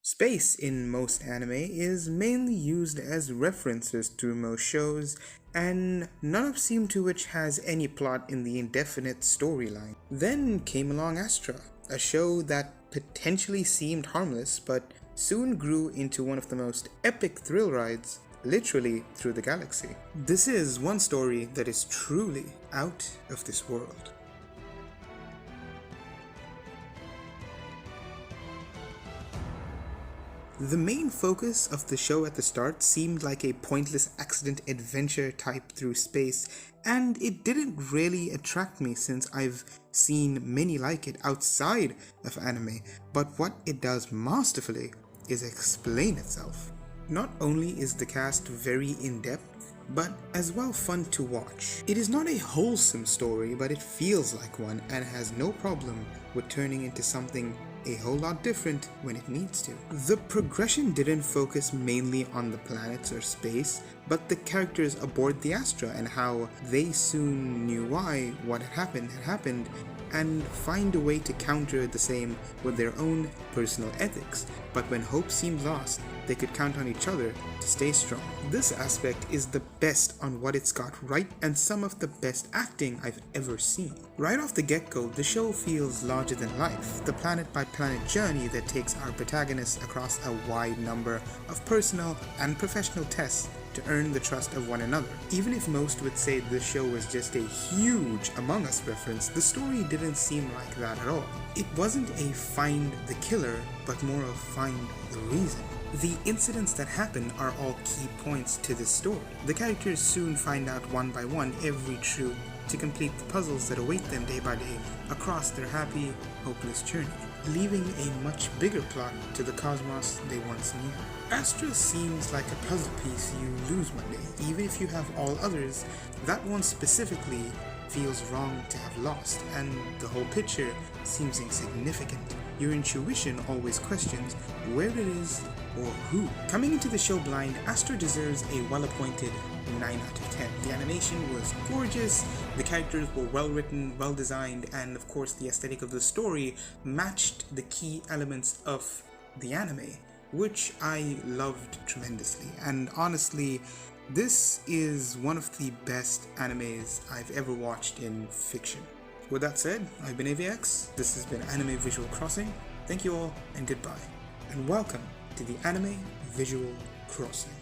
Space in most anime is mainly used as references to most shows, and none of seem to which has any plot in the indefinite storyline. Then came along Astra, a show that potentially seemed harmless but soon grew into one of the most epic thrill rides literally through the galaxy. This is one story that is truly out of this world. The main focus of the show at the start seemed like a pointless accident adventure type through space, and it didn't really attract me since I've seen many like it outside of anime, but what it does masterfully is explain itself. Not only is the cast very in-depth, but as well fun to watch. It is not a wholesome story, but it feels like one and has no problem with turning into something a whole lot different when it needs to. The progression didn't focus mainly on the planets or space, but the characters aboard the Astra and how they soon knew why what had happened, and find a way to counter the same with their own personal ethics. But when hope seemed lost, they could count on each other to stay strong. This aspect is the best on what it's got right and some of the best acting I've ever seen. Right off the get-go, the show feels larger than life, the planet-by-planet journey that takes our protagonists across a wide number of personal and professional tests to earn the trust of one another. Even if most would say this show was just a huge Among Us reference, the story didn't seem like that at all. It wasn't a find the killer, but more of find the reason. The incidents that happen are all key points to this story. The characters soon find out one by one every truth to complete the puzzles that await them day by day across their happy, hopeless journey, leaving a much bigger plot to the cosmos they once knew. Astra seems like a puzzle piece you lose one day. Even if you have all others, that one specifically feels wrong to have lost, and the whole picture seems insignificant. Your intuition always questions where it is or who. Coming into the show blind, Astra deserves a well-appointed 9 out of 10. The animation was gorgeous, the characters were well written, well designed, and of course the aesthetic of the story matched the key elements of the anime, which I loved tremendously. And honestly, this is one of the best animes I've ever watched in fiction. With that said, I've been AVX, this has been Anime Visual Crossing. Thank you all, and goodbye. And welcome to the Anime Visual Crossing.